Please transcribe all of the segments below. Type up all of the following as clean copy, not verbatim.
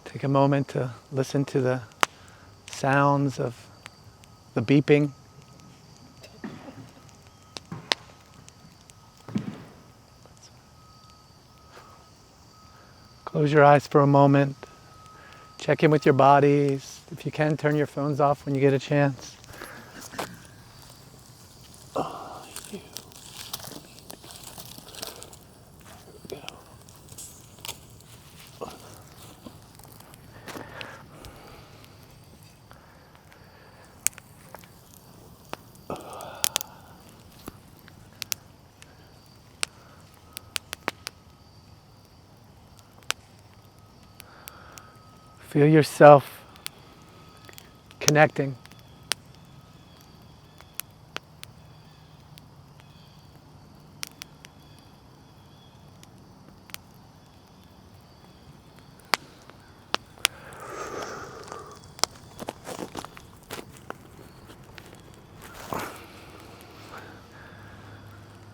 Take a moment to listen to the sounds of the beeping. Close your eyes for a moment. Check in with your bodies. If you can, turn your phones off when you get a chance. Feel yourself connecting.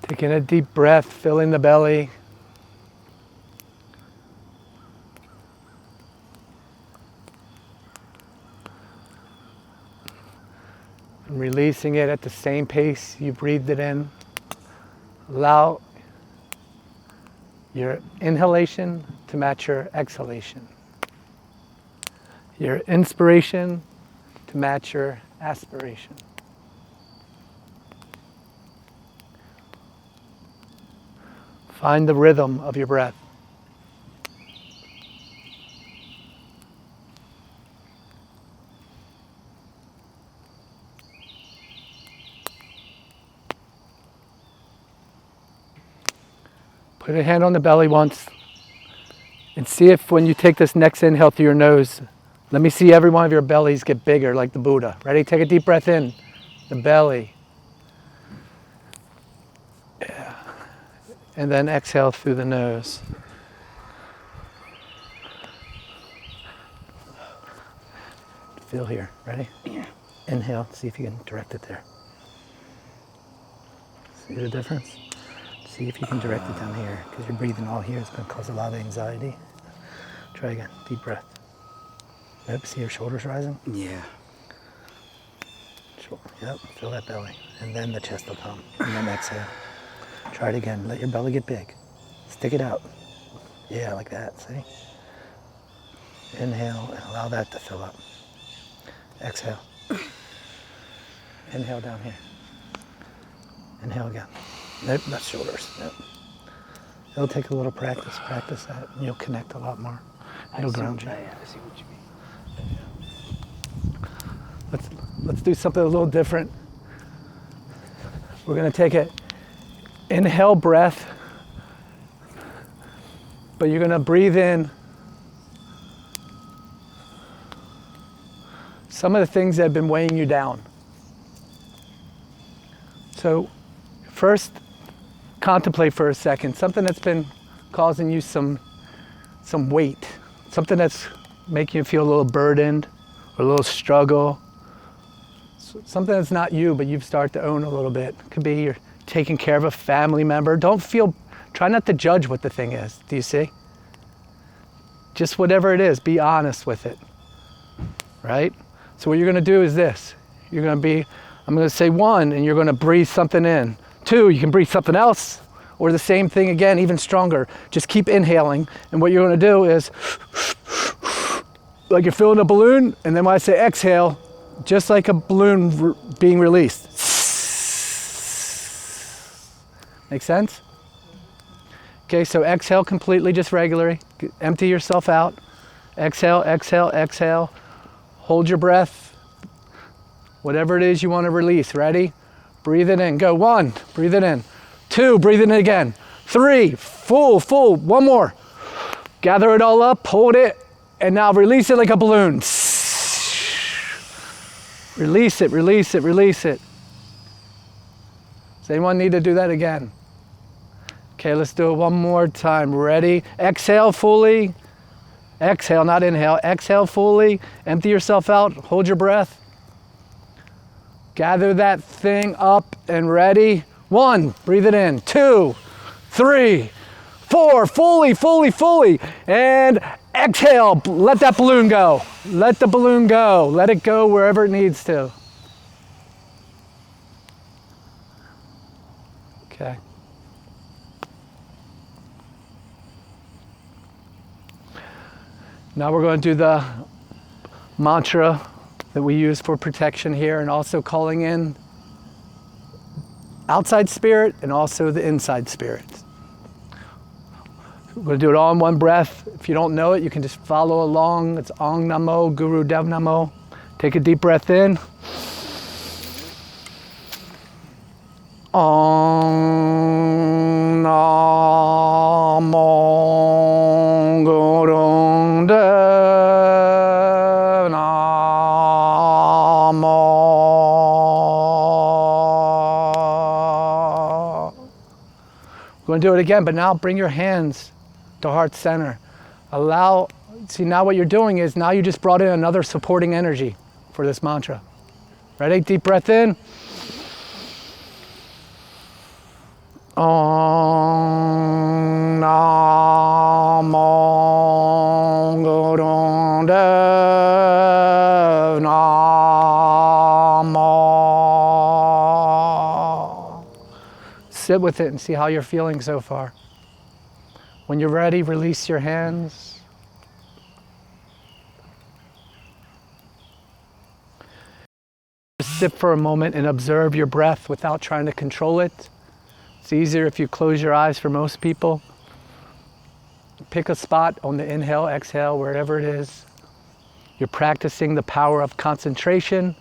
Taking a deep breath, filling the belly. And releasing it at the same pace you breathed it in. Allow your inhalation to match your exhalation. Your inspiration to match your aspiration. Find the rhythm of your breath. Put a hand on the belly once and see if when you take this next inhale through your nose, let me see every one of your bellies get bigger like the Buddha. Ready? Take a deep breath in, the belly. Yeah. And then exhale through the nose. Feel here. Ready? Yeah. Inhale. See if you can direct it there. See the difference? See if you can direct it down here, because you're breathing all here. It's going to cause a lot of anxiety. Try again. Deep breath. Yep. See your shoulders rising? Yeah. Yep. Feel that belly. And then the chest will come. And then exhale. Try it again. Let your belly get big. Stick it out. Yeah, like that. See? Inhale and allow that to fill up. Exhale. Inhale down here. Inhale again. Nope, not shoulders. Nope. It'll take a little practice. Practice that, and you'll connect a lot more. It'll ground you. I see what you mean. Let's do something a little different. We're gonna take it. Inhale breath, but you're gonna breathe in some of the things that have been weighing you down. So first, contemplate for a second something that's been causing you some weight, something that's making you feel a little burdened or a little struggle, something that's not you but you've started to own a little bit. It could be you're taking care of a family member. Try not to judge what the thing is. Do you see? Just whatever it is, be honest with it, right? So what you're gonna do is this. I'm gonna say 1 and you're gonna breathe something in. 2, you can breathe something else, or the same thing again, even stronger. Just keep inhaling, and what you're gonna do is, like you're filling a balloon, and then when I say exhale, just like a balloon being released. Make sense? Okay, so exhale completely, just regularly. Empty yourself out. Exhale, exhale, exhale. Hold your breath. Whatever it is you want to release. Ready? Breathe it in. Go. 1, breathe it in. 2, breathe it in again. 3, full. 1 more. Gather it all up, hold it, and now release it like a balloon. Release it, release it, release it. Does anyone need to do that again? Okay, let's do it one more time. Ready? Exhale fully. Exhale, not inhale. Exhale fully. Empty yourself out. Hold your breath. Gather that thing up and ready. 1, breathe it in. 2, 3, 4, fully. And Exhale, let that balloon go. Let the balloon go. Let it go wherever it needs to. Okay. Now we're going to do the mantra that we use for protection here, and also calling in outside spirit and also the inside spirit. We're going to do it all in one breath. If you don't know it, you can just follow along. It's Ong Namo Guru Dev Namo. Take a deep breath in. Ong Namo Guru Dev Namo. We're going to do it again, but now bring your hands to heart center. See, now what you're doing is now you just brought in another supporting energy for this mantra. Ready? Deep breath in. Om Namo Guru Dev Namo. Sit with it and see how you're feeling so far. When you're ready, release your hands. Just sit for a moment and observe your breath without trying to control it. It's easier if you close your eyes for most people. Pick a spot on the inhale, exhale, wherever it is. You're practicing the power of concentration.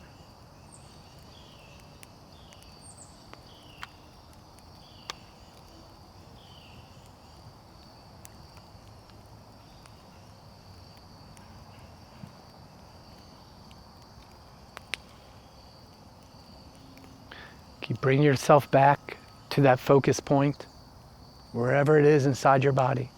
Keep bringing yourself back to that focus point, wherever it is inside your body.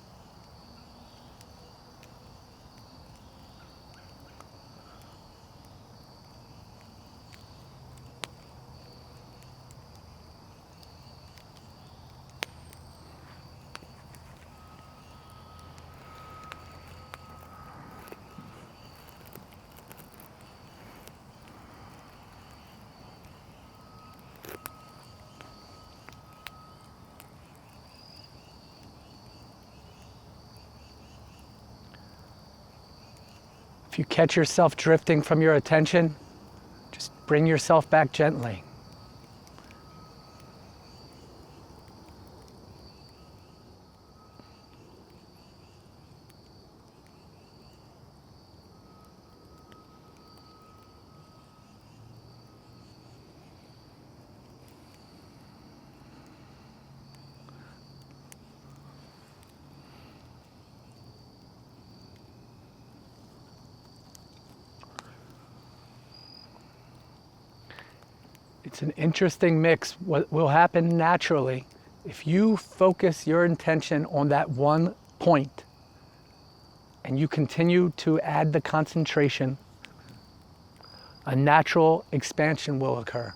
If you catch yourself drifting from your attention, just bring yourself back gently. It's an interesting mix. What will happen naturally, if you focus your intention on that one point and you continue to add the concentration, a natural expansion will occur.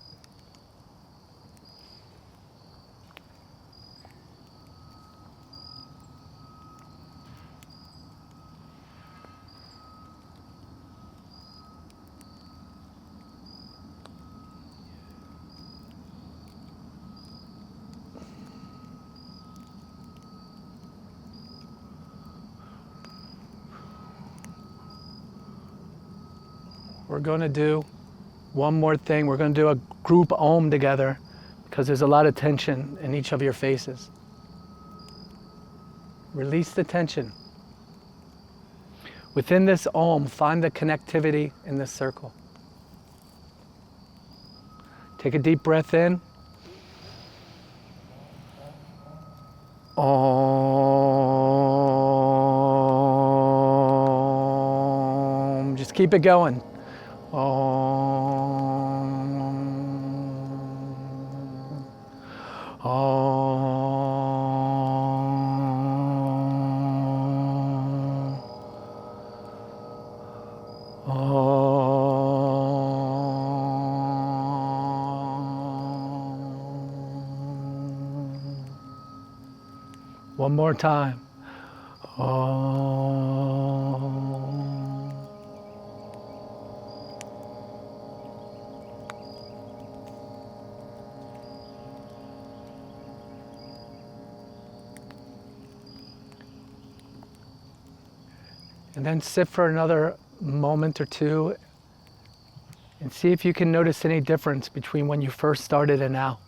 We're going to do one more thing. We're going to do a group Om together because there's a lot of tension in each of your faces. Release the tension. Within this Om, find the connectivity in this circle. Take a deep breath in. Om. Just keep it going. Om. Om. Om. One more time. Om. And then sit for another moment or two and see if you can notice any difference between when you first started and now.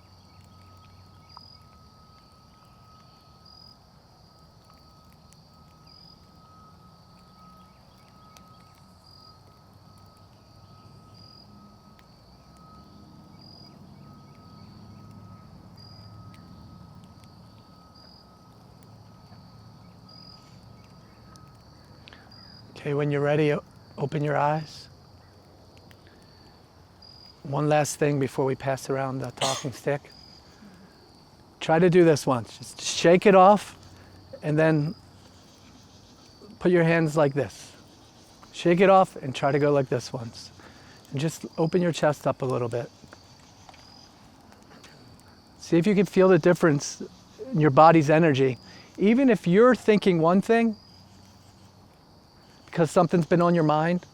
Okay, when you're ready, open your eyes. One last thing before we pass around the talking stick. Try to do this once. Just shake it off and then put your hands like this. Shake it off and try to go like this once. And just open your chest up a little bit. See if you can feel the difference in your body's energy. Even if you're thinking one thing, because something's been on your mind,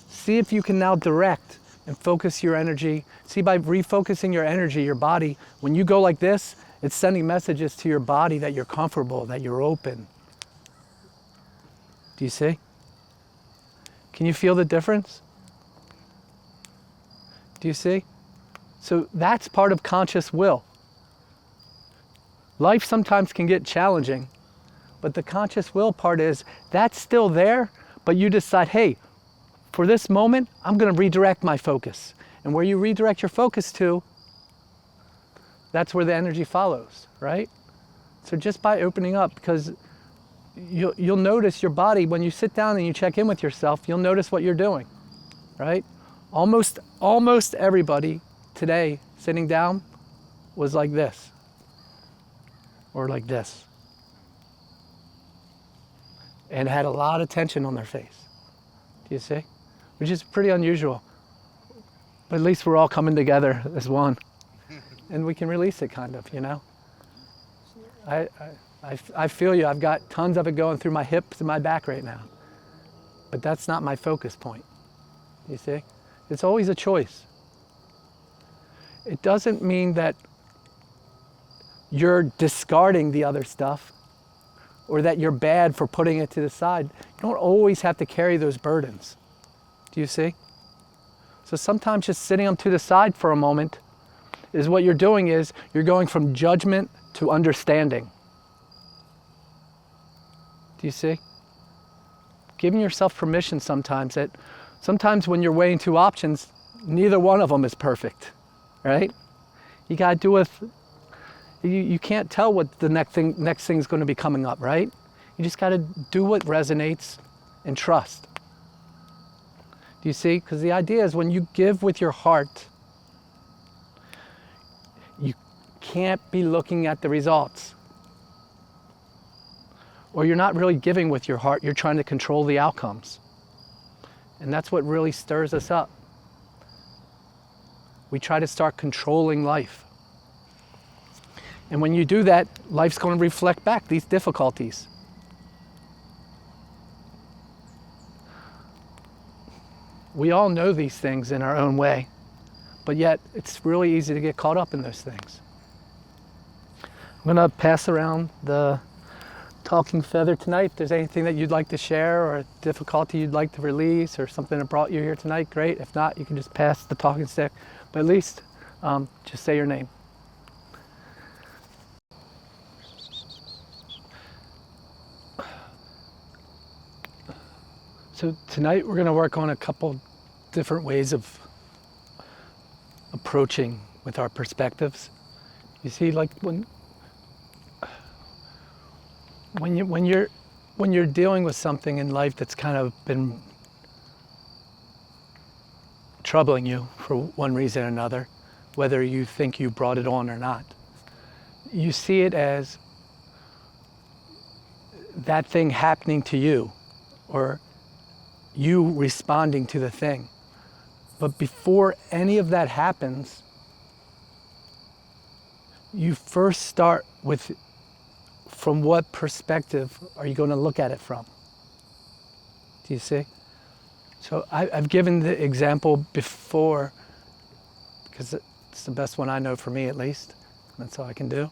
see if you can now direct and focus your energy. See, by refocusing your energy, your body, when you go like this, it's sending messages to your body that you're comfortable, that you're open. Do you see? Can you feel the difference? Do you see? So that's part of conscious will. Life sometimes can get challenging, but the conscious will part is, that's still there, but you decide, hey, for this moment, I'm going to redirect my focus. And where you redirect your focus to, that's where the energy follows, right? So just by opening up, because you'll notice your body, when you sit down and you check in with yourself, you'll notice what you're doing, right? Almost everybody today sitting down was like this, or like this, and had a lot of tension on their face. Do you see? Which is pretty unusual. But at least we're all coming together as one. And we can release it, kind of, you know? I feel you. I've got tons of it going through my hips and my back right now. But that's not my focus point. You see? It's always a choice. It doesn't mean that you're discarding the other stuff or that you're bad for putting it to the side. You don't always have to carry those burdens. Do you see? So sometimes just sitting them to the side for a moment is what you're doing is you're going from judgment to understanding. Do you see? Giving yourself permission sometimes that sometimes when you're weighing two options, neither one of them is perfect, right? You gotta do with, you can't tell what the next thing's gonna be coming up, right? You just gotta do what resonates and trust. Do you see? Because the idea is when you give with your heart, you can't be looking at the results. Or you're not really giving with your heart, you're trying to control the outcomes. And that's what really stirs us up. We try to start controlling life. And when you do that, life's going to reflect back these difficulties. We all know these things in our own way, but yet it's really easy to get caught up in those things. I'm going to pass around the talking feather tonight. If there's anything that you'd like to share or a difficulty you'd like to release or something that brought you here tonight, great. If not, you can just pass the talking stick, but at least just say your name. So tonight we're going to work on a couple different ways of approaching with our perspectives. You see, like when you're dealing with something in life that's kind of been troubling you for one reason or another, whether you think you brought it on or not, you see it as that thing happening to you, or you responding to the thing. But before any of that happens, you first start with, from what perspective are you going to look at it from? Do you see? So I've given the example before, because it's the best one I know for me at least. That's all I can do.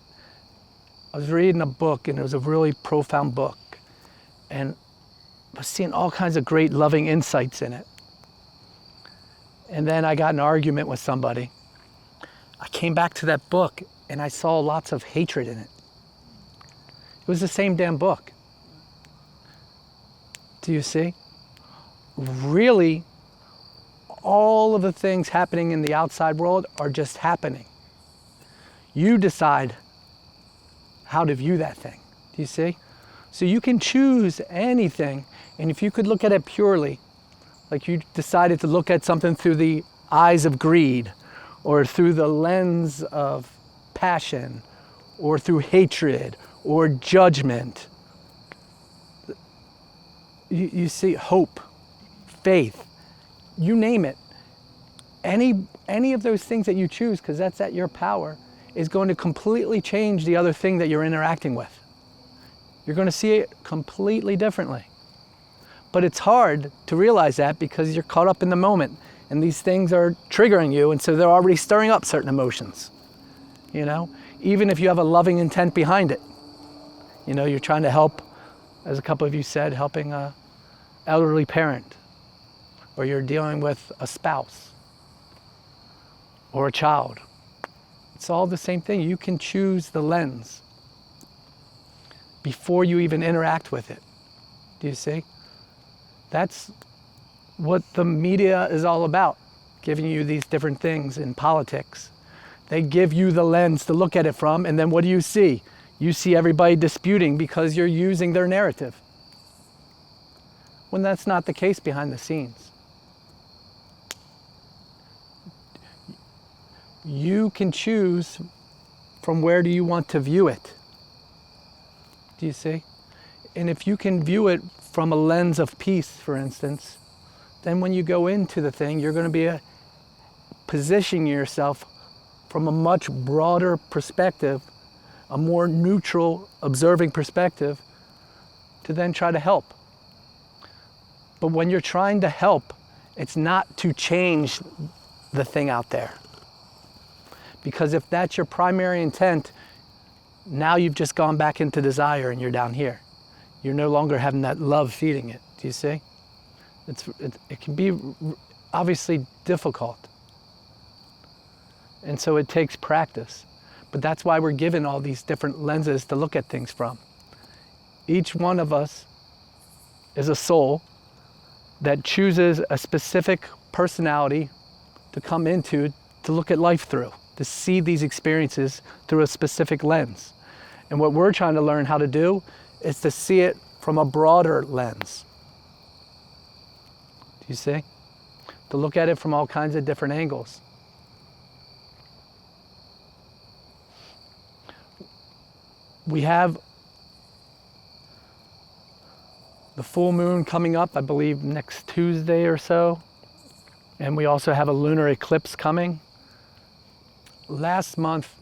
I was reading a book, and it was a really profound book. And was seeing all kinds of great loving insights in it. And then I got in an argument with somebody. I came back to that book and I saw lots of hatred in it. It was the same damn book. Do you see? Really, all of the things happening in the outside world are just happening. You decide how to view that thing. Do you see? So you can choose anything, and if you could look at it purely, like you decided to look at something through the eyes of greed, or through the lens of passion, or through hatred, or judgment. You see hope, faith, you name it. Any of those things that you choose, because that's at your power, is going to completely change the other thing that you're interacting with. You're going to see it completely differently. But it's hard to realize that because you're caught up in the moment and these things are triggering you, and so they're already stirring up certain emotions. You know, even if you have a loving intent behind it. You know, you're trying to help, as a couple of you said, helping an elderly parent, or you're dealing with a spouse or a child. It's all the same thing. You can choose the lens before you even interact with it. Do you see? That's what the media is all about, giving you these different things in politics. They give you the lens to look at it from, and then what do you see? You see everybody disputing because you're using their narrative. When that's not the case behind the scenes. You can choose from where do you want to view it. Do you see? And if you can view it from a lens of peace, for instance, then when you go into the thing, you're going to be positioning yourself from a much broader perspective, a more neutral, observing perspective, to then try to help. But when you're trying to help, it's not to change the thing out there. Because if that's your primary intent, now you've just gone back into desire and you're down here. You're no longer having that love feeding it. Do you see? It can be obviously difficult. And so it takes practice. But that's why we're given all these different lenses to look at things from. Each one of us is a soul that chooses a specific personality to come into, to look at life through, to see these experiences through a specific lens. And what we're trying to learn how to do is to see it from a broader lens. Do you see? To look at it from all kinds of different angles. We have the full moon coming up, I believe next Tuesday or so. And we also have a lunar eclipse coming. Last month,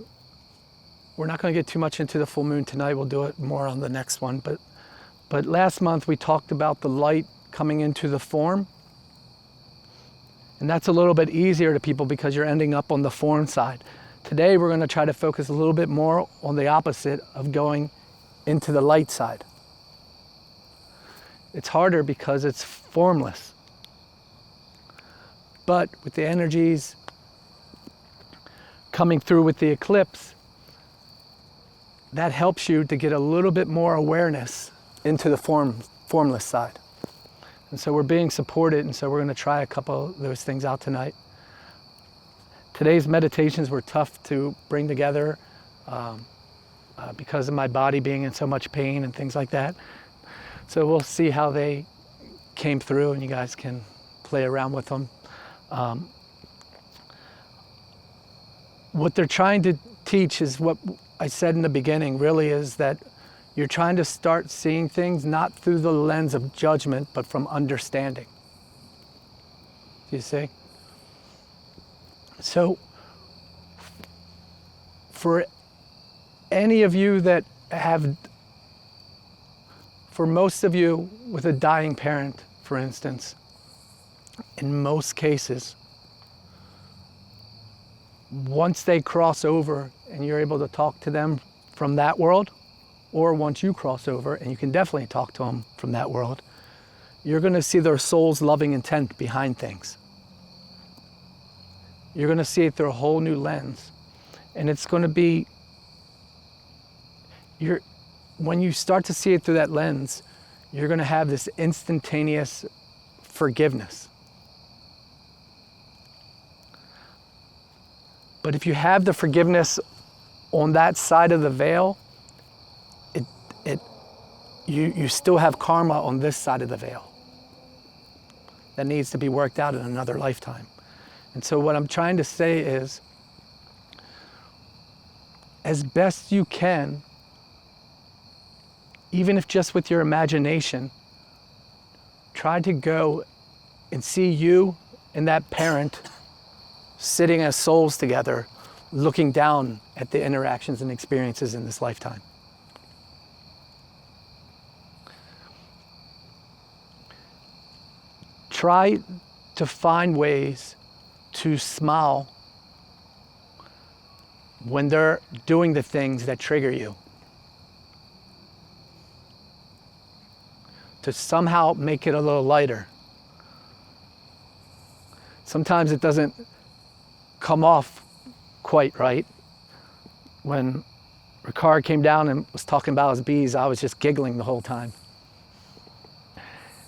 we're not going to get too much into the full moon tonight, we'll do it more on the next one, but last month we talked about the light coming into the form. And that's a little bit easier to people because you're ending up on the form side. Today we're going to try to focus a little bit more on the opposite of going into the light side. It's harder because it's formless. But with the energies coming through with the eclipse, that helps you to get a little bit more awareness into the formless side. And so we're being supported, and so we're going to try a couple of those things out tonight. Today's meditations were tough to bring together because of my body being in so much pain and things like that. So we'll see how they came through, and you guys can play around with them. What they're trying to teach is what I said in the beginning, really, is that you're trying to start seeing things not through the lens of judgment, but from understanding. Do you see? So, for any of you that have, for most of you with a dying parent, for instance, in most cases, once they cross over and you're able to talk to them from that world, or once you cross over and you can definitely talk to them from that world, you're going to see their soul's loving intent behind things. You're going to see it through a whole new lens. And it's going to be, when you start to see it through that lens, you're going to have this instantaneous forgiveness. But if you have the forgiveness on that side of the veil, you still have karma on this side of the veil that needs to be worked out in another lifetime. And so what I'm trying to say is, as best you can, even if just with your imagination, try to go and see you and that parent sitting as souls together, looking down at the interactions and experiences in this lifetime. Try to find ways to smile when they're doing the things that trigger you. To somehow make it a little lighter. Sometimes it doesn't come off quite right. When Ricard came down and was talking about his bees, I was just giggling the whole time.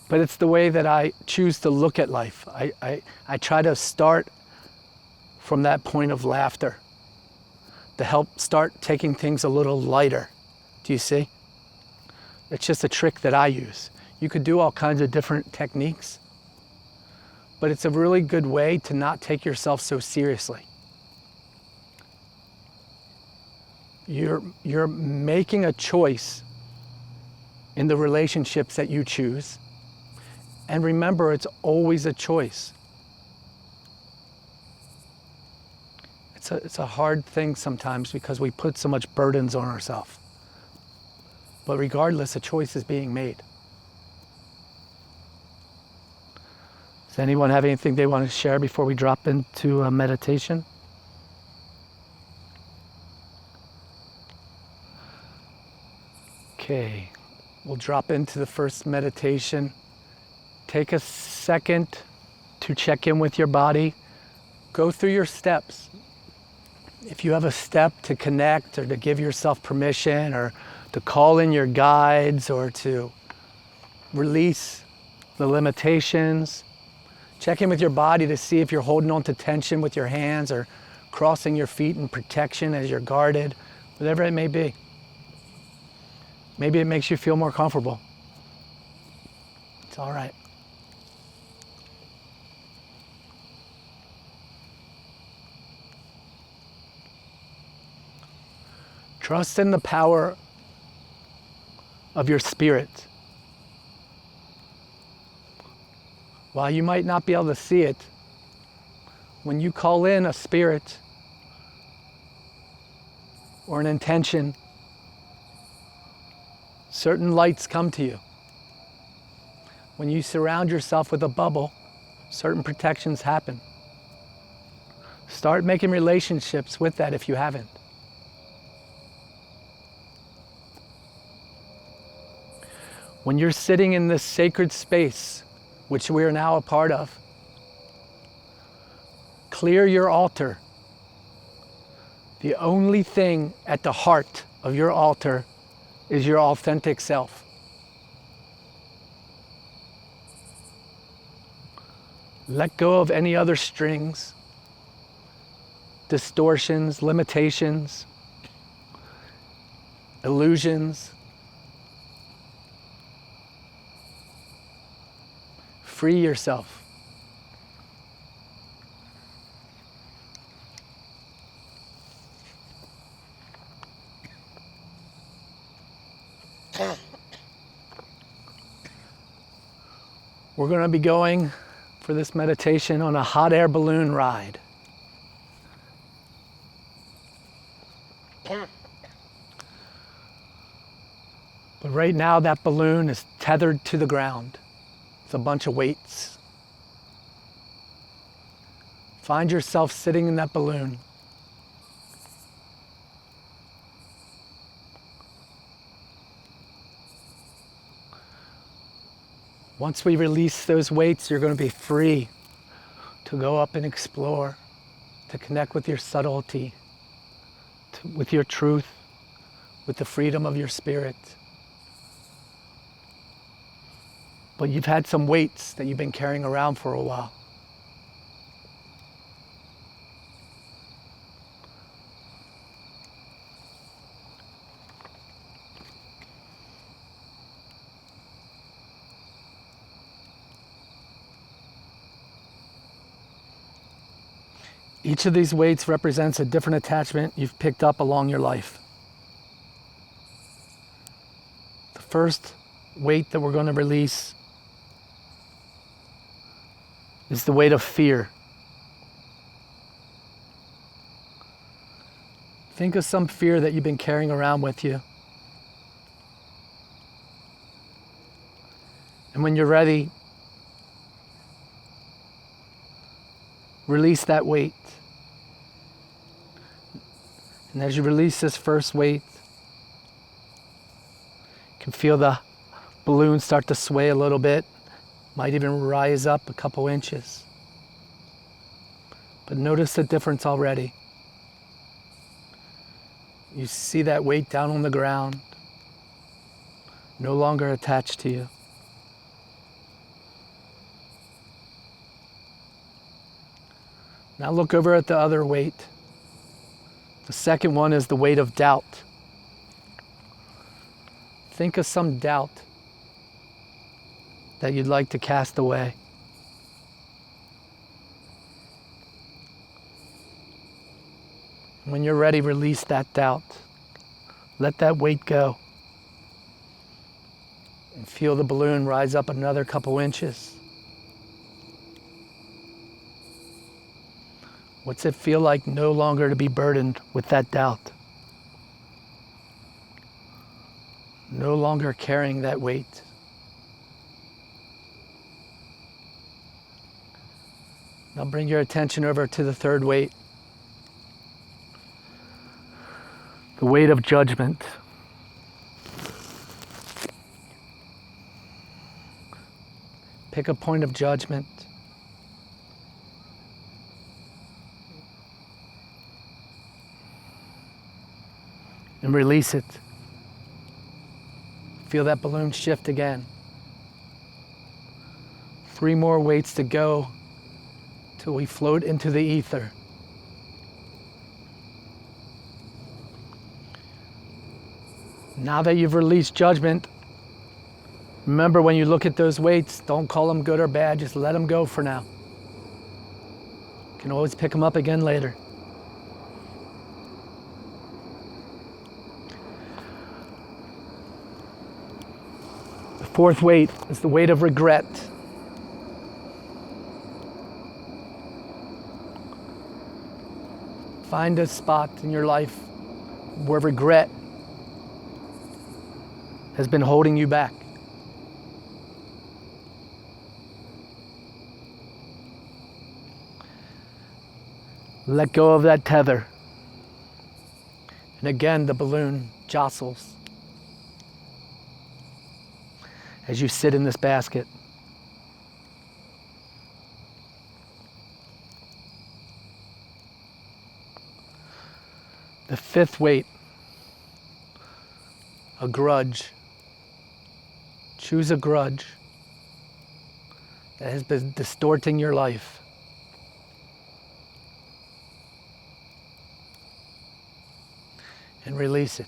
But it's the way that I choose to look at life. I try to start from that point of laughter to help start taking things a little lighter. Do you see? It's just a trick that I use. You could do all kinds of different techniques, but it's a really good way to not take yourself so seriously. You're making a choice in the relationships that you choose. And remember, it's always a choice. It's a hard thing sometimes because we put so much burdens on ourselves. But regardless, a choice is being made. Does anyone have anything they want to share before we drop into a meditation? Okay, we'll drop into the first meditation. Take a second to check in with your body. Go through your steps. If you have a step to connect or to give yourself permission or to call in your guides or to release the limitations, check in with your body to see if you're holding on to tension with your hands or crossing your feet in protection as you're guarded, whatever it may be. Maybe it makes you feel more comfortable. It's all right. Trust in the power of your spirit. While you might not be able to see it, when you call in a spirit or an intention, certain lights come to you. When you surround yourself with a bubble, certain protections happen. Start making relationships with that if you haven't. When you're sitting in this sacred space, which we are now a part of, clear your altar. The only thing at the heart of your altar is your authentic self. Let go of any other strings, distortions, limitations, illusions. Free yourself. We're going to be going for this meditation on a hot air balloon ride. But right now that balloon is tethered to the ground. It's a bunch of weights. Find yourself sitting in that balloon. Once we release those weights, you're going to be free to go up and explore, to connect with your subtlety, with your truth, with the freedom of your spirit. But you've had some weights that you've been carrying around for a while. Each of these weights represents a different attachment you've picked up along your life. The first weight that we're going to release is the weight of fear. Think of some fear that you've been carrying around with you. And when you're ready, release that weight. And as you release this first weight, you can feel the balloon start to sway a little bit. Might even rise up a couple inches. But notice the difference already. You see that weight down on the ground, no longer attached to you. Now look over at the other weight. The second one is the weight of doubt. Think of some doubt that you'd like to cast away. When you're ready, release that doubt. Let that weight go. And feel the balloon rise up another couple inches. What's it feel like no longer to be burdened with that doubt? No longer carrying that weight. Now bring your attention over to the third weight. The weight of judgment. Pick a point of judgment. And release it. Feel that balloon shift again. 3 more weights to go till we float into the ether. Now that you've released judgment, remember when you look at those weights, don't call them good or bad, just let them go for now. You can always pick them up again later. The fourth weight is the weight of regret. Find a spot in your life where regret has been holding you back. Let go of that tether. And again, the balloon jostles as you sit in this basket. The fifth weight, a grudge. Choose a grudge that has been distorting your life. And release it.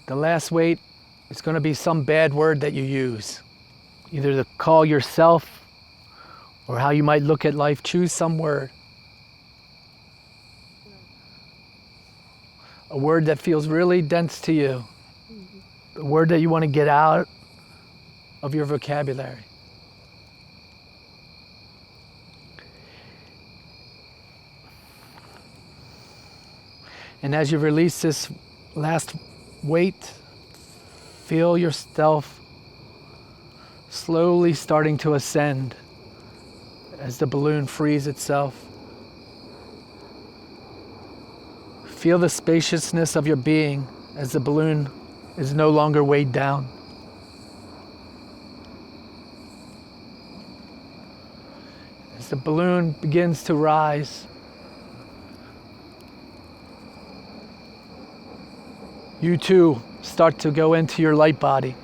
The last weight is going to be some bad word that you use, either to call yourself or how you might look at life. Choose some word. A word that feels really dense to you. A word that you want to get out of your vocabulary. And as you release this last weight, feel yourself slowly starting to ascend as the balloon frees itself. Feel the spaciousness of your being as the balloon is no longer weighed down. As the balloon begins to rise, you too start to go into your light body.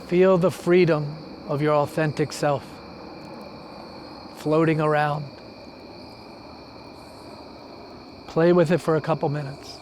Feel the freedom of your authentic self floating around. Play with it for a couple minutes.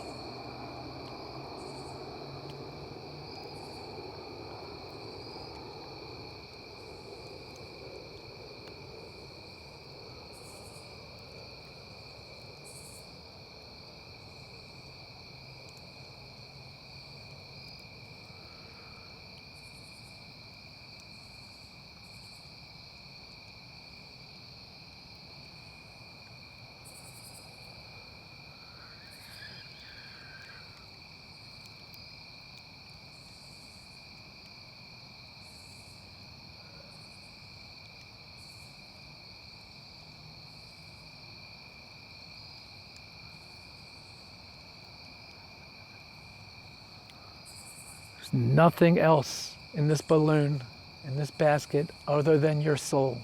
There's nothing else in this balloon, in this basket, other than your soul.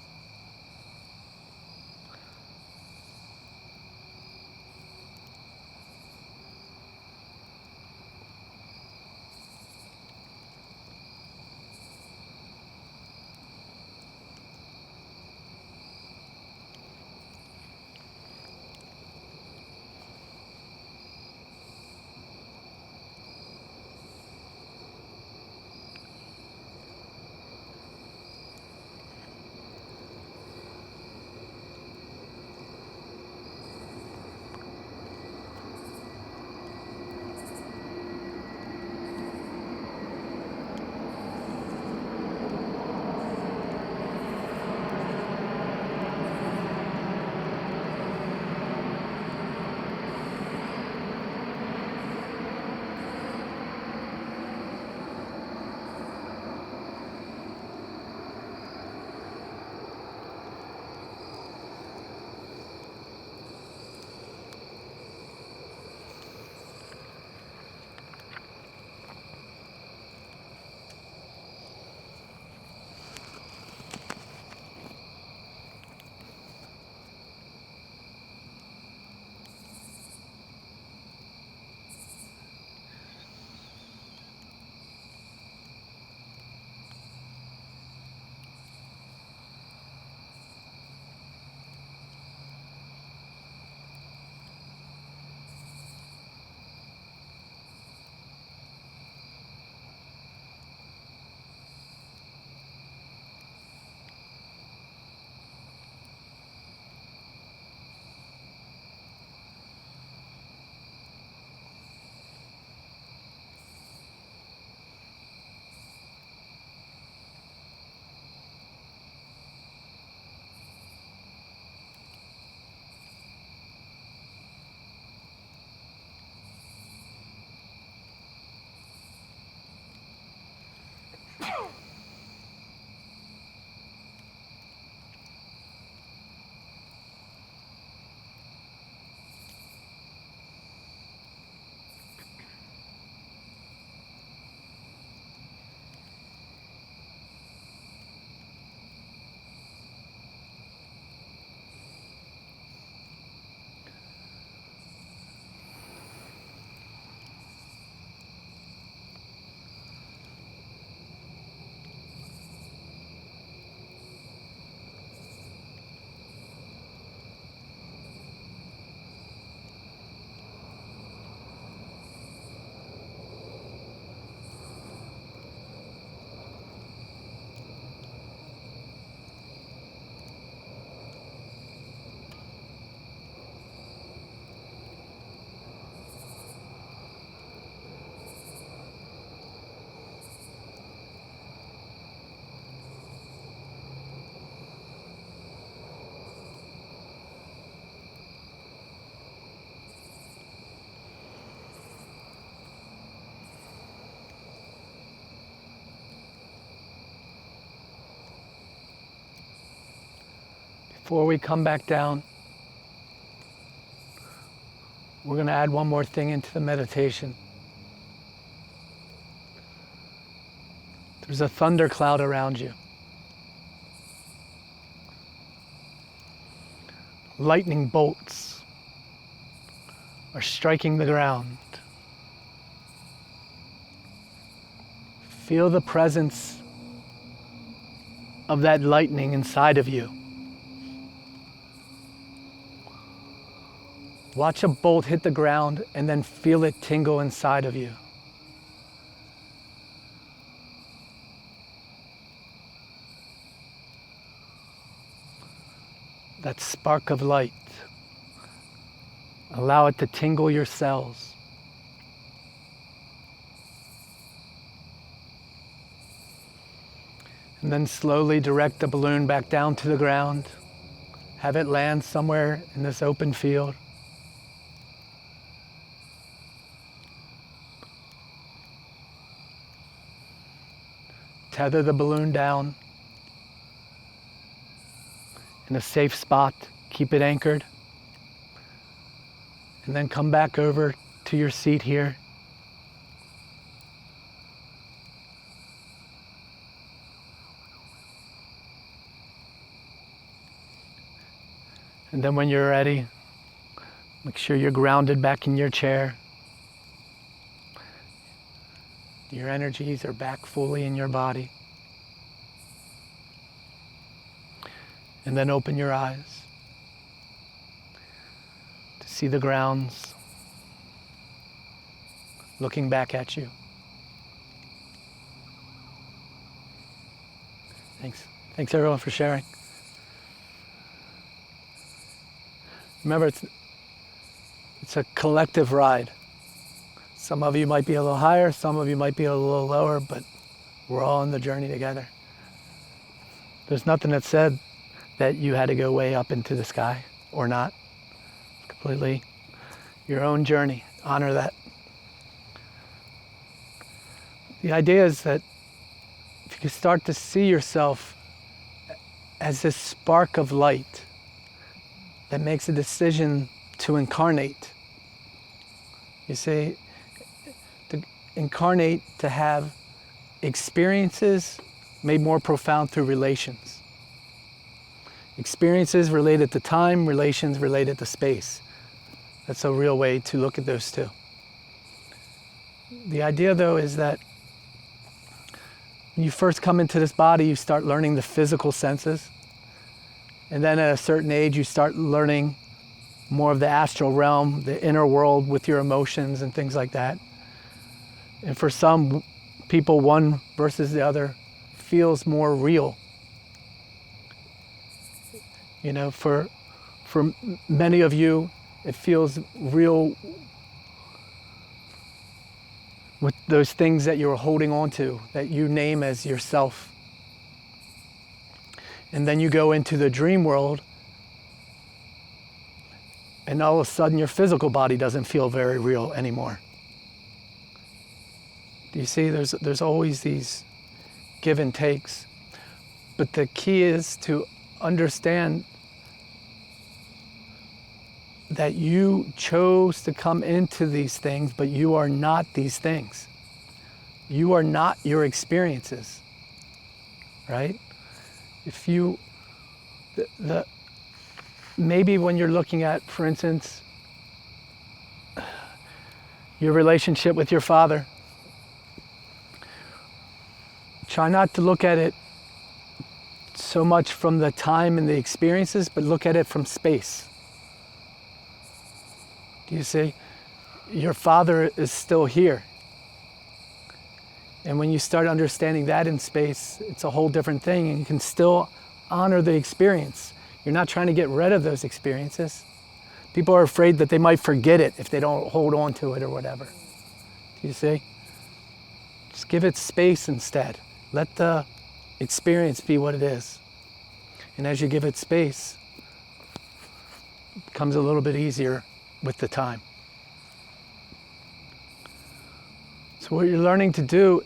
Before we come back down, we're going to add one more thing into the meditation. There's a thunder cloud around you. Lightning bolts are striking the ground. Feel the presence of that lightning inside of you. Watch a bolt hit the ground and then feel it tingle inside of you. That spark of light. Allow it to tingle your cells. And then slowly direct the balloon back down to the ground. Have it land somewhere in this open field. Tether the balloon down in a safe spot. Keep it anchored. And then come back over to your seat here. And then when you're ready, make sure you're grounded back in your chair. Your energies are back fully in your body. And then open your eyes to see the grounds looking back at you. Thanks. Thanks everyone for sharing. Remember, it's a collective ride. Some of you might be a little higher, some of you might be a little lower, but we're all on the journey together. There's nothing that said that you had to go way up into the sky or not. It's completely your own journey. Honor that. The idea is that if you can start to see yourself as this spark of light that makes a decision to incarnate. You see, to incarnate, to have experiences made more profound through relations. Experiences related to time, relations related to space. That's a real way to look at those two. The idea though is that when you first come into this body, you start learning the physical senses. And then at a certain age, you start learning more of the astral realm, the inner world with your emotions and things like that. And for some people, one versus the other feels more real. You know, for many of you, it feels real with those things that you're holding on to, that you name as yourself. And then you go into the dream world, and all of a sudden your physical body doesn't feel very real anymore. Do you see? There's always these give and takes. But the key is to understand that you chose to come into these things, but you are not these things. You are not your experiences, right? If you, maybe when you're looking at, for instance, your relationship with your father, try not to look at it so much from the time and the experiences, but look at it from space. Do you see? Your father is still here. And when you start understanding that in space, it's a whole different thing, and you can still honor the experience. You're not trying to get rid of those experiences. People are afraid that they might forget it if they don't hold on to it or whatever. Do you see? Just give it space instead. Let the experience be what it is. And as you give it space, it becomes a little bit easier with the time. So what you're learning to do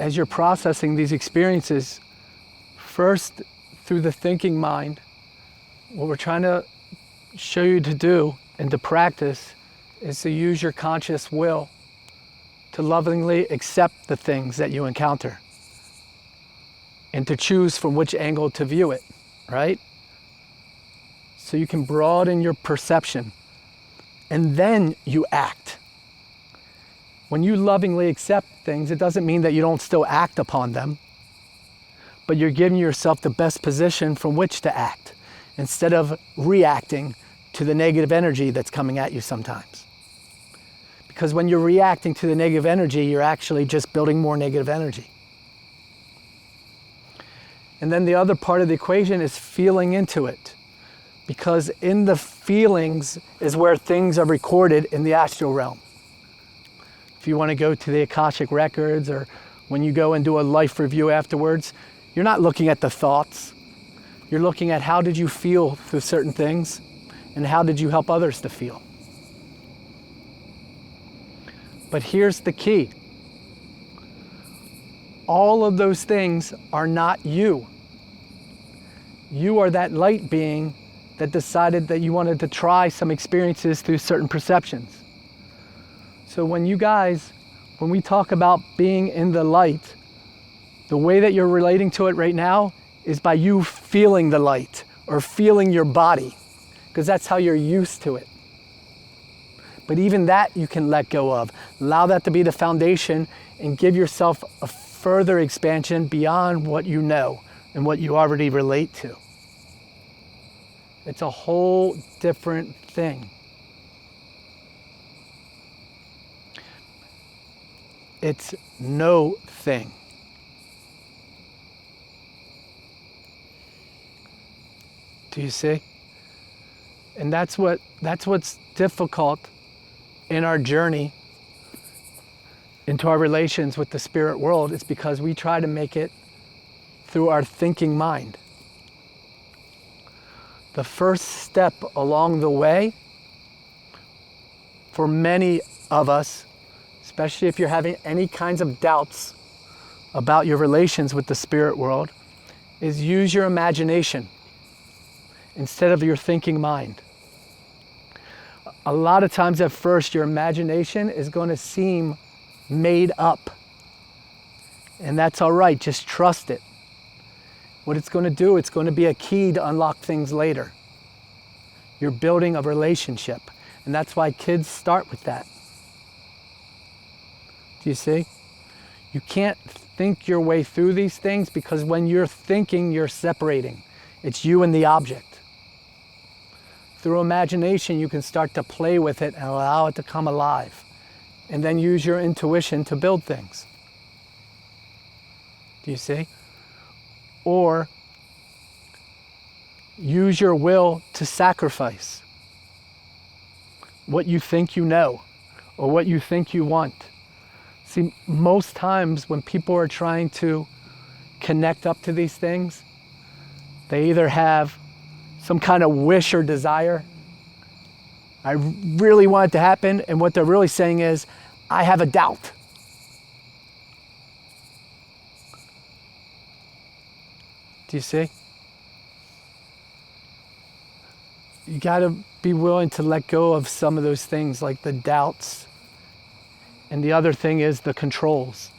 as you're processing these experiences, first through the thinking mind, what we're trying to show you to do and to practice is to use your conscious will to lovingly accept the things that you encounter and to choose from which angle to view it, right? So you can broaden your perception and then you act. When you lovingly accept things, it doesn't mean that you don't still act upon them, but you're giving yourself the best position from which to act instead of reacting to the negative energy that's coming at you sometimes. Because when you're reacting to the negative energy, you're actually just building more negative energy. And then the other part of the equation is feeling into it. Because in the feelings is where things are recorded in the astral realm. If you want to go to the Akashic records, or when you go and do a life review afterwards, you're not looking at the thoughts. You're looking at how did you feel through certain things and how did you help others to feel. But here's the key. All of those things are not you. You are that light being that decided that you wanted to try some experiences through certain perceptions. So when we talk about being in the light, the way that you're relating to it right now is by you feeling the light or feeling your body, because that's how you're used to it. But even that you can let go of. Allow that to be the foundation and give yourself a further expansion beyond what you know and what you already relate to. It's a whole different thing. It's no thing. Do you see? And that's what's difficult in our journey into our relations with the spirit world. It's because we try to make it through our thinking mind. The first step along the way for many of us, especially if you're having any kinds of doubts about your relations with the spirit world, is use your imagination instead of your thinking mind. A lot of times at first, your imagination is going to seem made up. And that's all right, just trust it. What it's going to do, it's going to be a key to unlock things later. You're building a relationship. And that's why kids start with that. Do you see? You can't think your way through these things because when you're thinking, you're separating. It's you and the object. Through imagination, you can start to play with it and allow it to come alive. And then use your intuition to build things. Do you see? Or use your will to sacrifice what you think you know or what you think you want. See, most times when people are trying to connect up to these things, they either have some kind of wish or desire. I really want it to happen, and what they're really saying is, I have a doubt. Do you see? You gotta be willing to let go of some of those things like the doubts. And the other thing is the controls.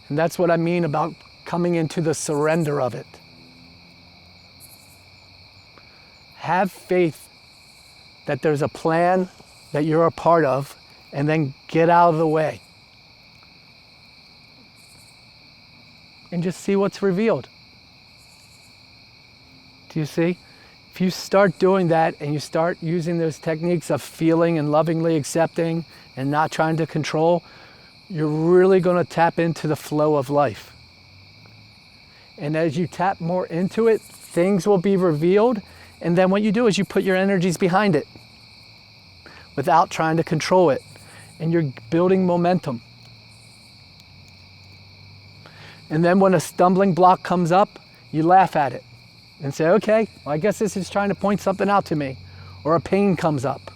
And that's what I mean about coming into the surrender of it. Have faith that there's a plan that you're a part of, and then get out of the way. And just see what's revealed. Do you see? If you start doing that and you start using those techniques of feeling and lovingly accepting and not trying to control, you're really going to tap into the flow of life. And as you tap more into it, things will be revealed. And then what you do is you put your energies behind it without trying to control it. And you're building momentum. And then when a stumbling block comes up, you laugh at it and say, okay, well, I guess this is trying to point something out to me. Or a pain comes up.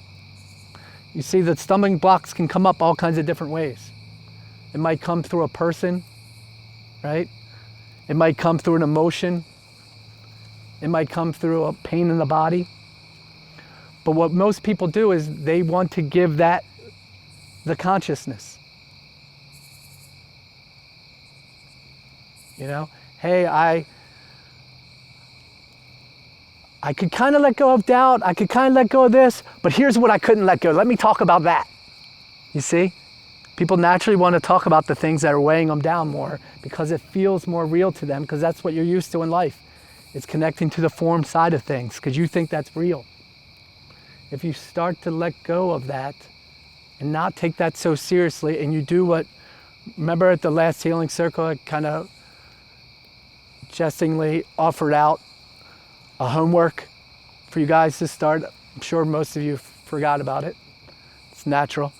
You see that stumbling blocks can come up all kinds of different ways. It might come through a person, right? It might come through an emotion. It might come through a pain in the body. But what most people do is they want to give that the consciousness. You know, hey, I could kind of let go of doubt. I could kind of let go of this, but here's what I couldn't let go. Let me talk about that. You see? People naturally want to talk about the things that are weighing them down more because it feels more real to them, because that's what you're used to in life. It's connecting to the form side of things because you think that's real. If you start to let go of that and not take that so seriously, and you do what, remember at the last healing circle, I kind of jestingly offered out a homework for you guys to start. I'm sure most of you forgot about it. It's natural.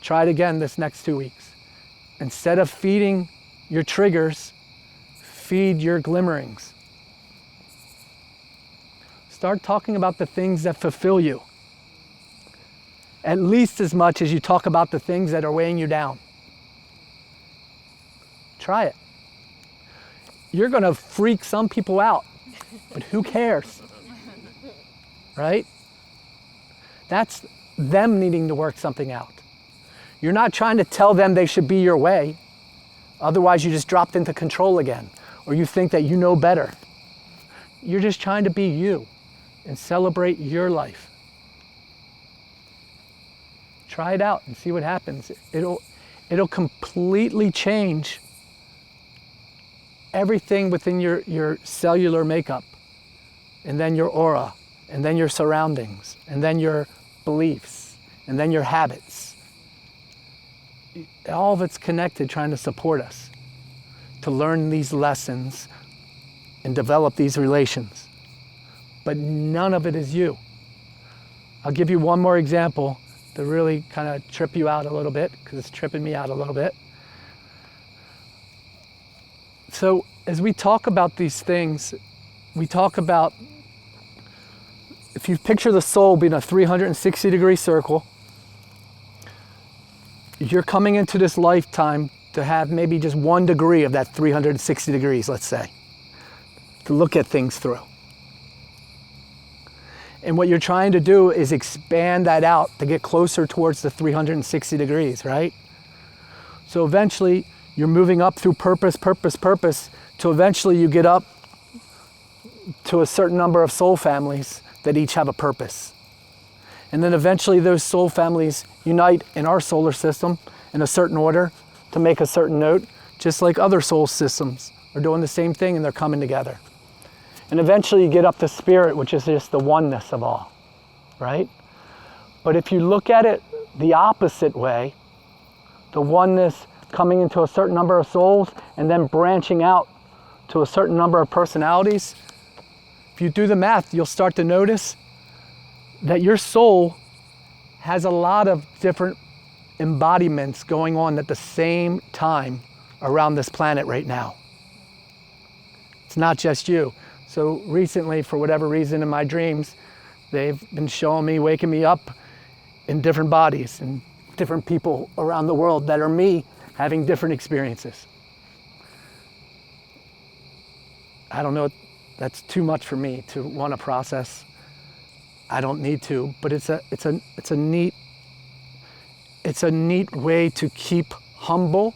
Try it again this next 2 weeks. Instead of feeding your triggers, feed your glimmerings. Start talking about the things that fulfill you, at least as much as you talk about the things that are weighing you down. Try it. You're going to freak some people out, but who cares? Right? That's them needing to work something out. You're not trying to tell them they should be your way. Otherwise, you just dropped into control again, or you think that you know better. You're just trying to be you and celebrate your life. Try it out and see what happens. It'll completely change everything within your cellular makeup, and then your aura, and then your surroundings, and then your beliefs, and then your habits. All of it's connected, trying to support us to learn these lessons and develop these relations. But none of it is you. I'll give you one more example to really kind of trip you out a little bit, because it's tripping me out a little bit. So as we talk about these things, we talk about, if you picture the soul being a 360-degree circle, you're coming into this lifetime to have maybe just 1 degree of that 360 degrees, let's say, to look at things through. And what you're trying to do is expand that out to get closer towards the 360 degrees, right? So eventually you're moving up through purpose, till eventually you get up to a certain number of soul families that each have a purpose. And then eventually those soul families unite in our solar system in a certain order to make a certain note, just like other soul systems are doing the same thing, and they're coming together. And eventually you get up to spirit, which is just the oneness of all, right? But if you look at it the opposite way, the oneness coming into a certain number of souls and then branching out to a certain number of personalities, if you do the math, you'll start to notice that your soul has a lot of different embodiments going on at the same time around this planet right now. It's not just you. So recently, for whatever reason in my dreams, they've been showing me, waking me up in different bodies and different people around the world that are me having different experiences. I don't know, that's too much for me to want to process. I don't need to, but it's a neat way to keep humble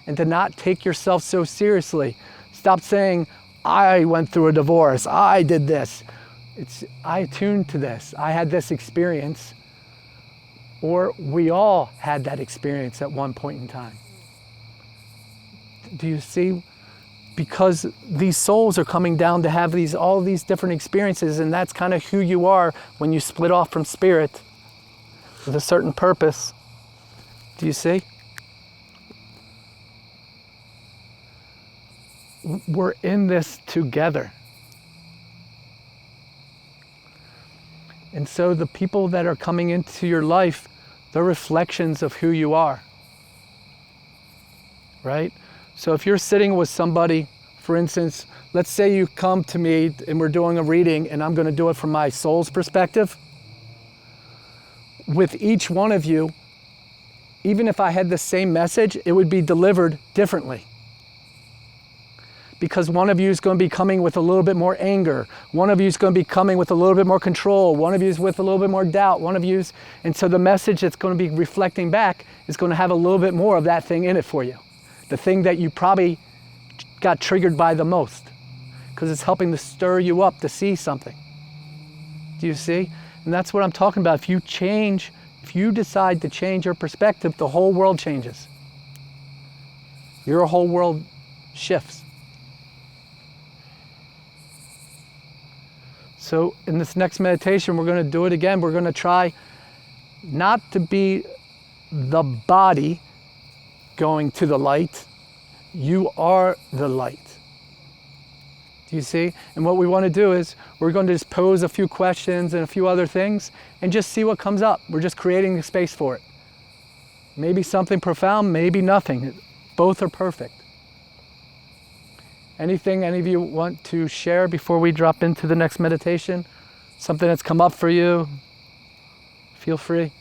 and to not take yourself so seriously. Stop saying, I went through a divorce, I did this. I tuned to this, I had this experience, or we all had that experience at one point in time. Do you see? Because these souls are coming down to have all these different experiences, and that's kind of who you are when you split off from spirit with a certain purpose. Do you see? We're in this together. And so the people that are coming into your life, they're reflections of who you are, right? So if you're sitting with somebody, for instance, let's say you come to me and we're doing a reading and I'm going to do it from my soul's perspective. With each one of you, even if I had the same message, it would be delivered differently. Because one of you is going to be coming with a little bit more anger. One of you is going to be coming with a little bit more control. One of you is with a little bit more doubt. One of you is, and so the message that's going to be reflecting back is going to have a little bit more of that thing in it for you. The thing that you probably got triggered by the most. Because it's helping to stir you up to see something. Do you see? And that's what I'm talking about. If you decide to change your perspective, the whole world changes. Your whole world shifts. So in this next meditation, we're going to do it again. We're going to try not to be the body going to the light. You are the light. Do you see? And what we want to do is we're going to just pose a few questions and a few other things and just see what comes up. We're just creating the space for it. Maybe something profound, maybe nothing. Both are perfect. Anything any of you want to share before we drop into the next meditation? Something that's come up for you? Feel free.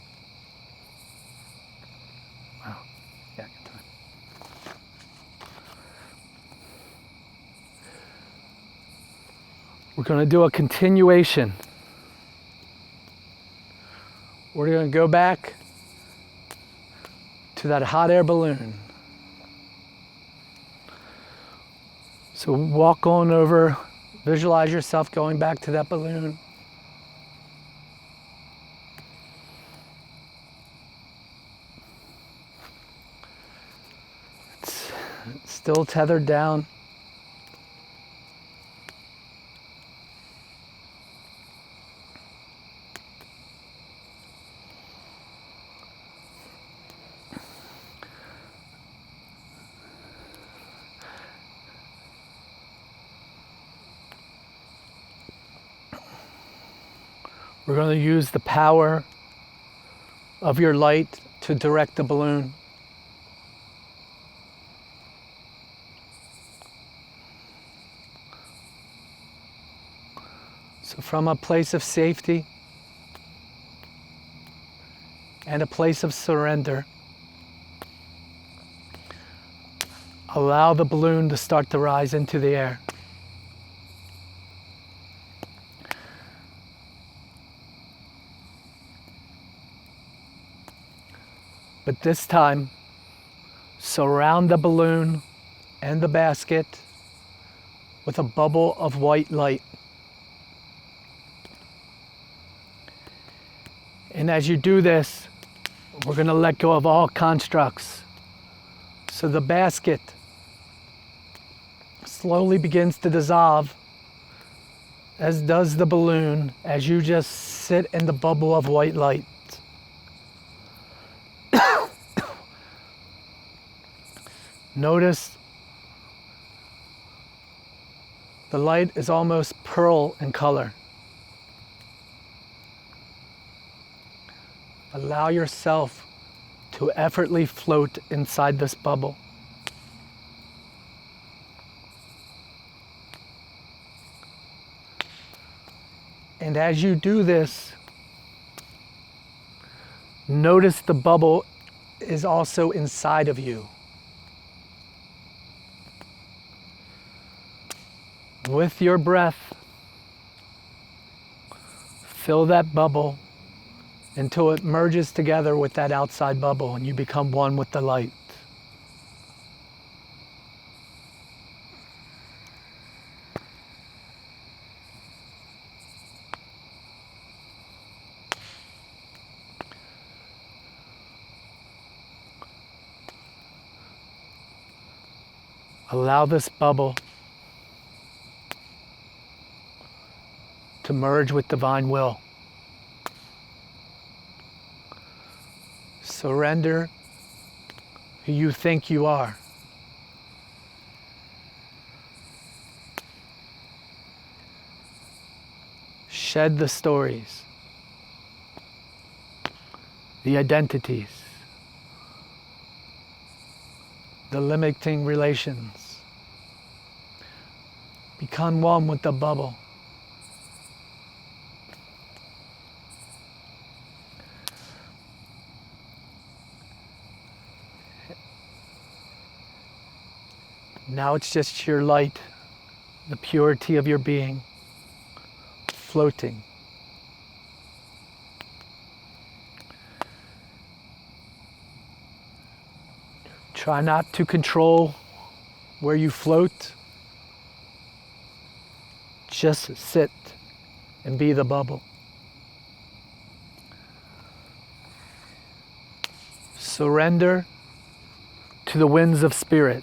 Wow. Yeah, good time. We're going to do a continuation. We're going to go back to that hot air balloon. So walk on over, visualize yourself going back to that balloon. It's still tethered down. We're going to use the power of your light to direct the balloon. So from a place of safety and a place of surrender, allow the balloon to start to rise into the air. But this time, surround the balloon and the basket with a bubble of white light. And as you do this, we're going to let go of all constructs. So the basket slowly begins to dissolve, as does the balloon, as you just sit in the bubble of white light. Notice the light is almost pearl in color. Allow yourself to effortlessly float inside this bubble. And as you do this, notice the bubble is also inside of you. With your breath, fill that bubble until it merges together with that outside bubble and you become one with the light. Allow this bubble to merge with divine will. Surrender who you think you are. Shed the stories, the identities, the limiting relations. Become one with the bubble. Now it's just your light, the purity of your being, floating. Try not to control where you float. Just sit and be the bubble. Surrender to the winds of spirit.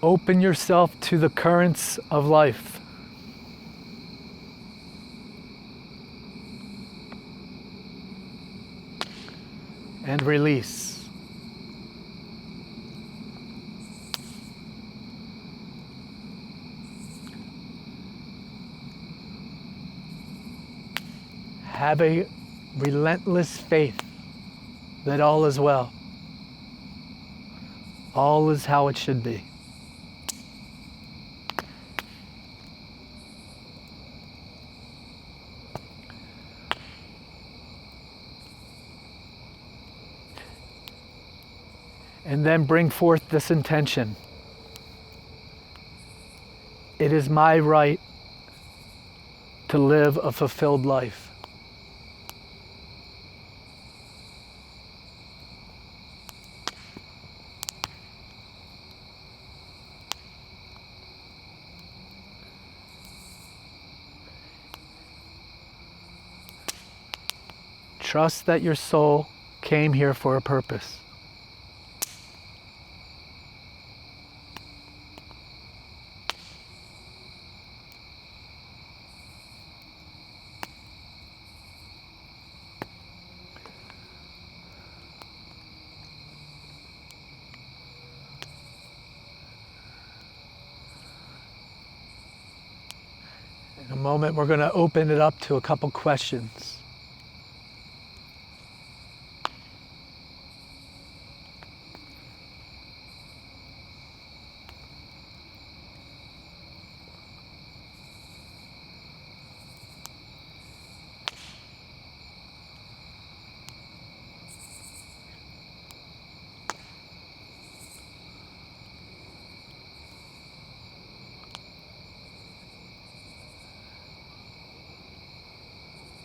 Open yourself to the currents of life. And release. Have a relentless faith that all is well. All is how it should be. And then bring forth this intention. It is my right to live a fulfilled life. Trust that your soul came here for a purpose. In a moment, we're going to open it up to a couple questions.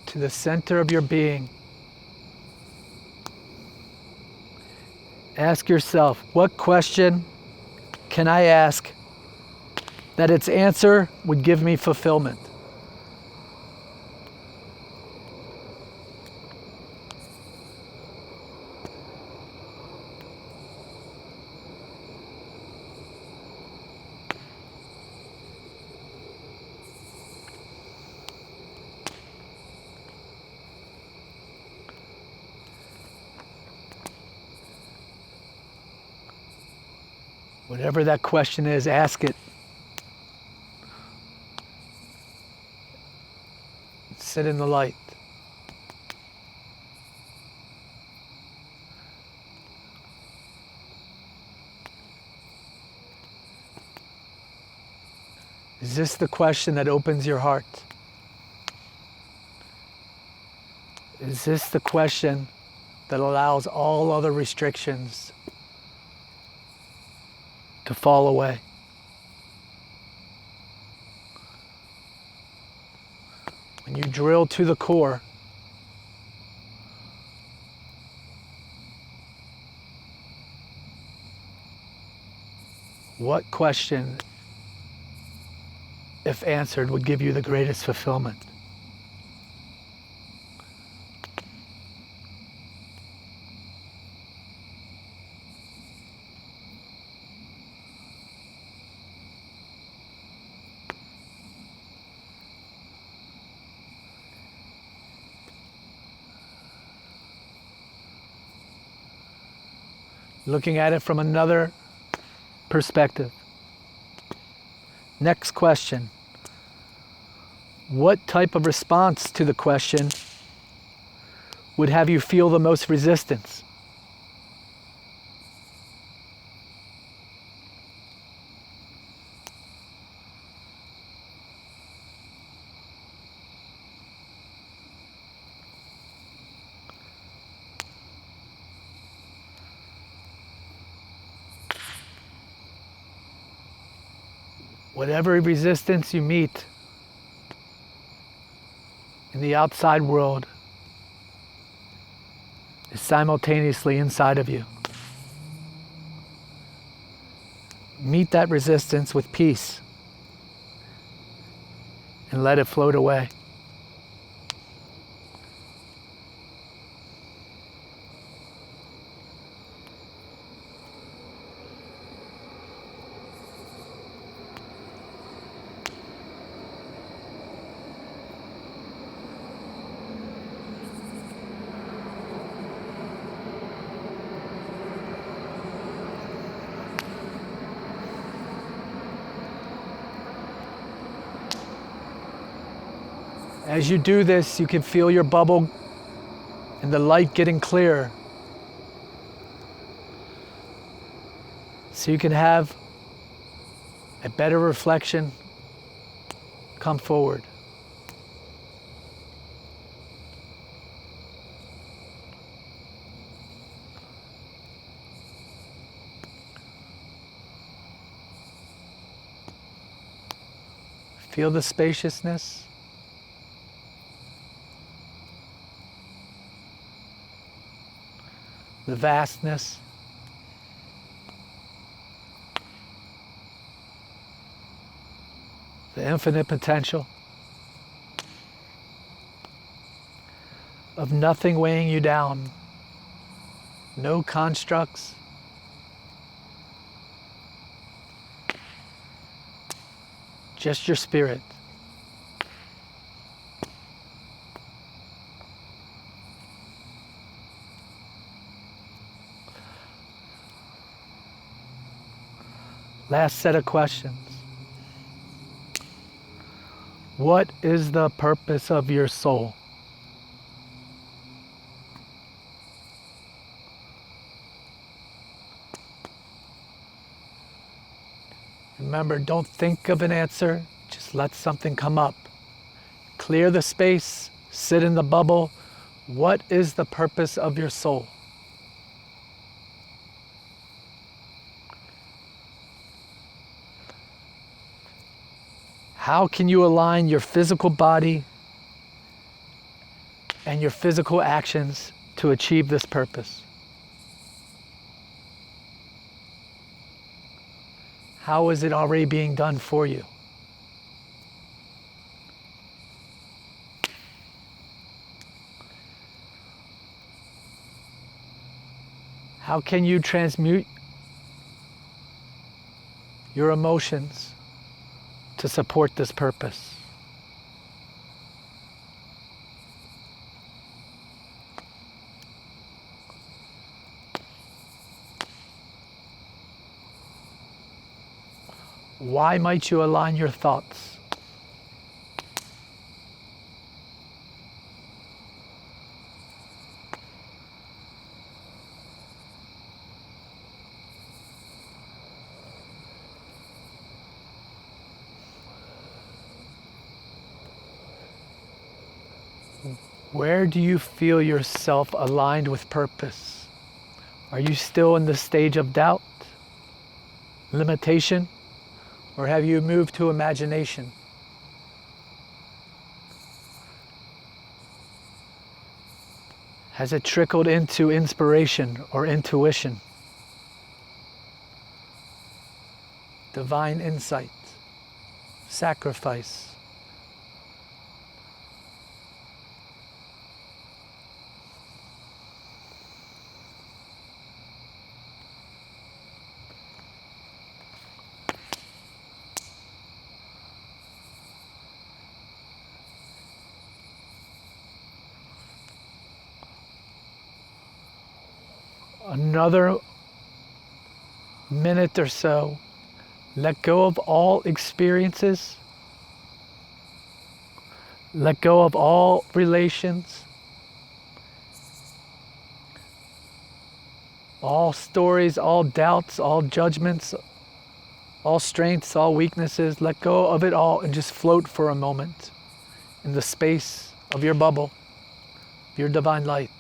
To the center of your being. Ask yourself, what question can I ask that its answer would give me fulfillment? Whatever that question is, ask it. Sit in the light. Is this the question that opens your heart? Is this the question that allows all other restrictions to fall away? When you drill to the core, what question, if answered, would give you the greatest fulfillment? Looking at it from another perspective. Next question. What type of response to the question would have you feel the most resistance? Whatever resistance you meet in the outside world is simultaneously inside of you. Meet that resistance with peace and let it float away. As you do this, you can feel your bubble and the light getting clearer. So you can have a better reflection come forward. Feel the spaciousness. The vastness. The infinite potential of nothing weighing you down. No constructs. Just your spirit. Last set of questions. What is the purpose of your soul? Remember, don't think of an answer, just let something come up. Clear the space, sit in the bubble. What is the purpose of your soul? How can you align your physical body and your physical actions to achieve this purpose? How is it already being done for you? How can you transmute your emotions to support this purpose? Why might you align your thoughts? Where do you feel yourself aligned with purpose? Are you still in the stage of doubt, limitation, or have you moved to imagination? Has it trickled into inspiration or intuition? Divine insight, sacrifice. Another minute or so, let go of all experiences, let go of all relations, all stories, all doubts, all judgments, all strengths, all weaknesses. Let go of it all and just float for a moment in the space of your bubble, your divine light.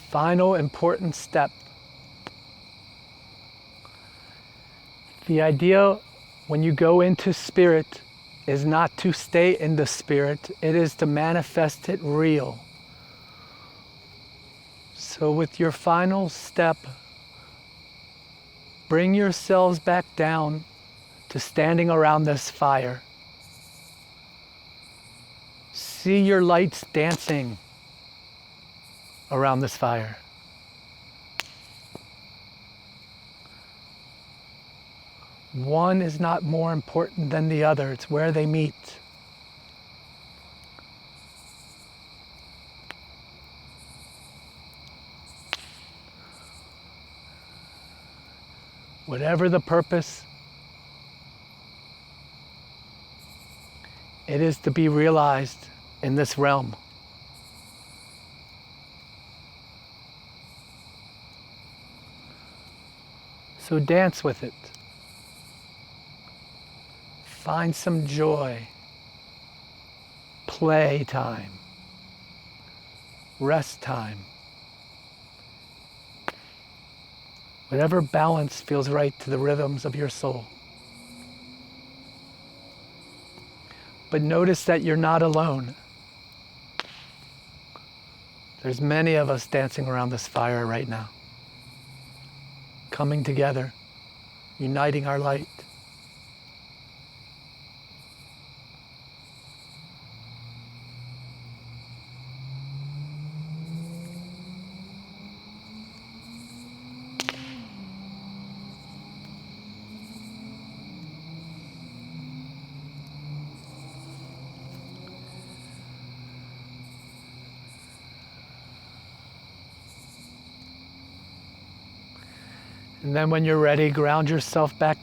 final important step. The idea when you go into spirit is not to stay in the spirit, it is to manifest it real. So with your final step, bring yourselves back down to standing around this fire. See your lights dancing around this fire. One is not more important than the other, it's where they meet. Whatever the purpose, it is to be realized in this realm. So dance with it. Find some joy, play time, rest time. Whatever balance feels right to the rhythms of your soul. But notice that you're not alone. There's many of us dancing around this fire right now. Coming together, uniting our light. And then when you're ready, ground yourself back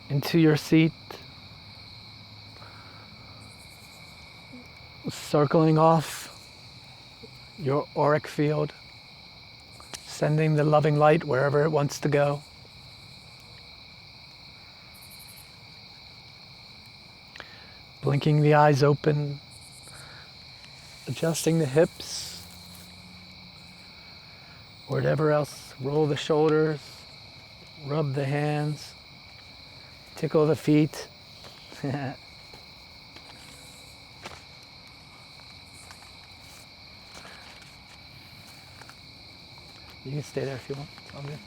into your seat, circling off your auric field, sending the loving light wherever it wants to go. Blinking the eyes open, adjusting the hips, whatever else. Roll the shoulders, rub the hands, tickle the feet. You can stay there if you want. All good.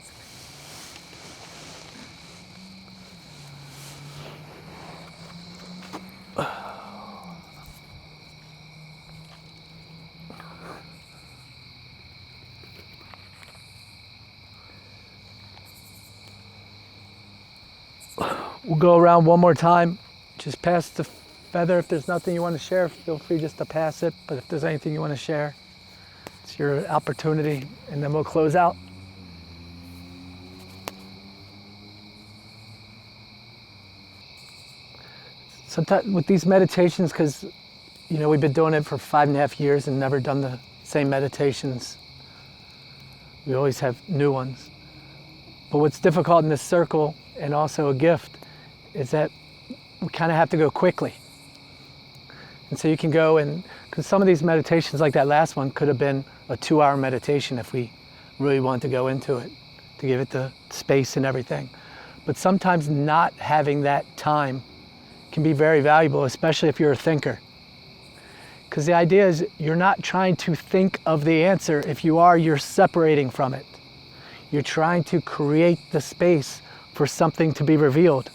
We'll go around one more time. Just pass the feather. If there's nothing you want to share, feel free just to pass it. But if there's anything you want to share, it's your opportunity. And then we'll close out. Sometimes with these meditations, because we've been doing it for 5.5 years and never done the same meditations. We always have new ones. But what's difficult in this circle, and also a gift, is that we kind of have to go quickly. And so you can go and, because some of these meditations like that last one could have been a 2-hour meditation if we really wanted to go into it, to give it the space and everything. But sometimes not having that time can be very valuable, especially if you're a thinker. Because the idea is you're not trying to think of the answer. If you are, you're separating from it. You're trying to create the space for something to be revealed.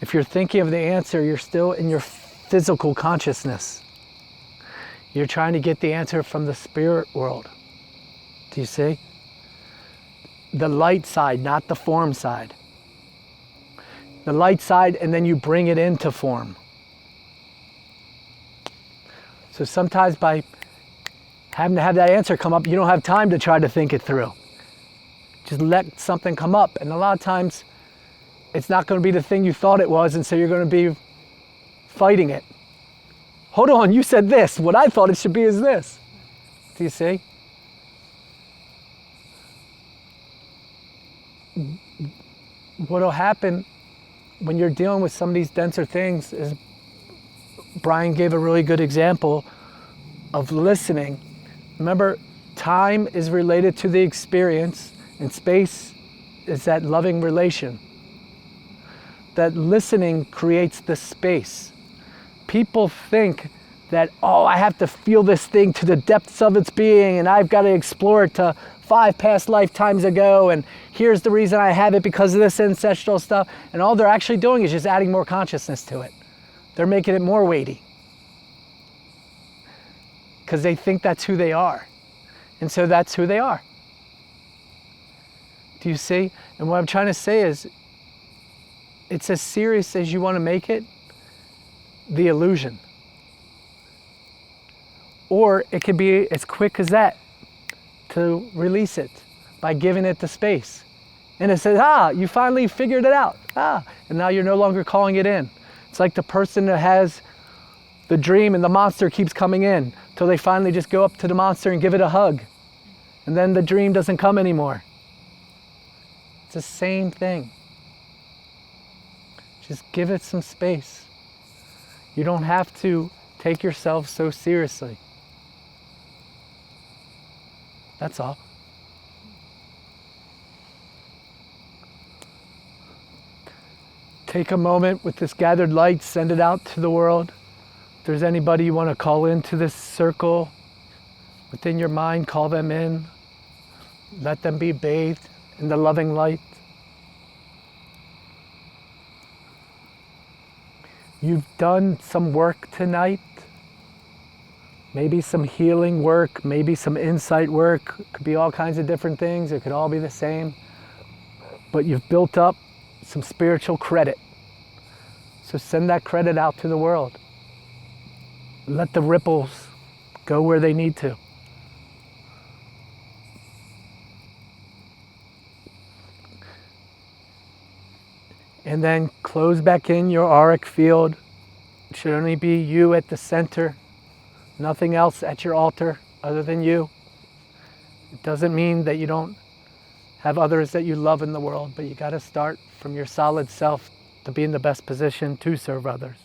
If you're thinking of the answer, you're still in your physical consciousness. You're trying to get the answer from the spirit world. Do you see? The light side, not the form side. The light side, and then you bring it into form. So sometimes by having to have that answer come up, you don't have time to try to think it through. Just let something come up. And a lot of times, it's not going to be the thing you thought it was, and so you're going to be fighting it. Hold on, you said this. What I thought it should be is this. Do you see? What'll happen when you're dealing with some of these denser things is, Brian gave a really good example of listening. Remember, time is related to the experience, and space is that loving relation. That listening creates the space. People think that, oh, I have to feel this thing to the depths of its being, and I've got to explore it to 5 past lifetimes ago, and here's the reason I have it because of this ancestral stuff. And all they're actually doing is just adding more consciousness to it. They're making it more weighty because they think that's who they are. And so that's who they are. Do you see? And what I'm trying to say is, it's as serious as you want to make it, the illusion. Or it could be as quick as that, to release it by giving it the space. And it says, you finally figured it out. And now you're no longer calling it in. It's like the person that has the dream and the monster keeps coming in till they finally just go up to the monster and give it a hug. And then the dream doesn't come anymore. It's the same thing. Just give it some space. You don't have to take yourself so seriously. That's all. Take a moment with this gathered light, send it out to the world. If there's anybody you want to call into this circle, within your mind, call them in. Let them be bathed in the loving light. You've done some work tonight. Maybe some healing work, maybe some insight work. It could be all kinds of different things. It could all be the same. But you've built up some spiritual credit. So send that credit out to the world. Let the ripples go where they need to. And then close back in your auric field. It should only be you at the center. Nothing else at your altar other than you. It doesn't mean that you don't have others that you love in the world, but you got to start from your solid self to be in the best position to serve others.